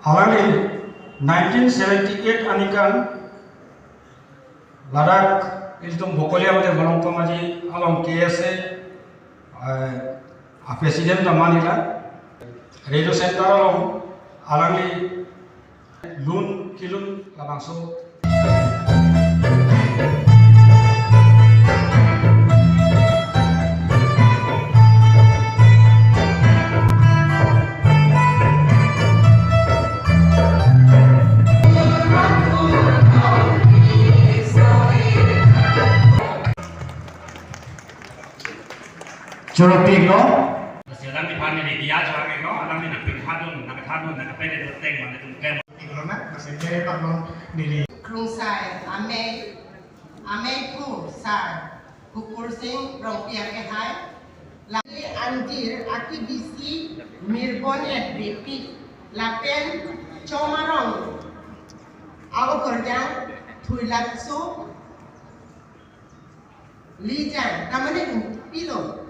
Halali 1978 anikan Ladakh isdom Bokolia mate Balongpa maji along KSA a president manila radio center along alangi lun kilun labangso Joroti no? Kasi alam ni Pani ni Dia Joroti no? Alam ni nakapithadon, nakapwede do teng man itong kem. Iglona kasi kaya pa no nili. Krungsai ame ku sar kukur sing rong pia ke hai lagi anjir aktivisi mirbon et BP lapen comarong aku kerja thuilatsu lijan kamane pilo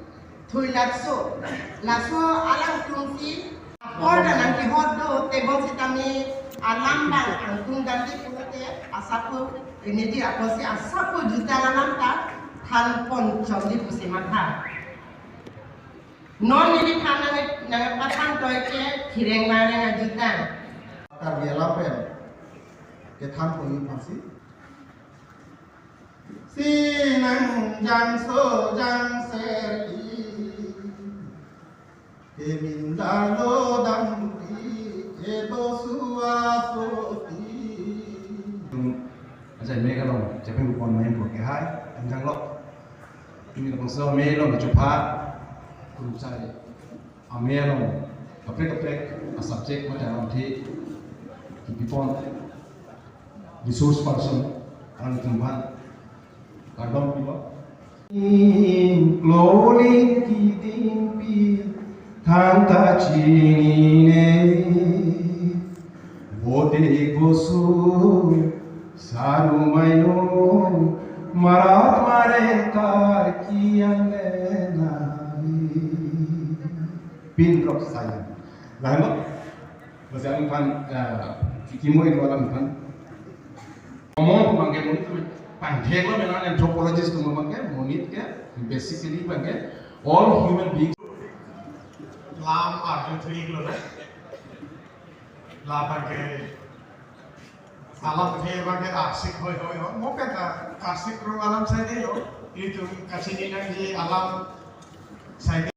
thuilatsu laso alang krungsi Order nanti hodo tebong sitami alam bang angtung ganti punya asapu ini dia apa sih asapu juta alam tak tanpon jomdi pusi mata. Non ini karena nang patang toy ke kireng mareng juta. Kar biela pen ke tham puni pasi. Sinang jang so jang seri ke mindalo damri ke dosua soti. Aja mereka lo, jangan lupa main buat kehai, anjang lo. Ini lo bangsa main lo mencoba, kurung cari, amel lo, kaprek subjek macam nanti, people, resource person, orang tempat, kadang juga. Glowing kitimpi, tanta cini bote gosu. Sanu maino marat mare kar kian lenai pin drop saya lalu masih ang pan fikimo itu alam pan ngomong bangke monit panjang lo memang anthropologist tu bangke monit ke basically bangke all human beings Lam arjun three iglona. Lam bangke alam the bangke asik hoy mo kata asik ro alam saya deh lo itu kasih nang di alam saya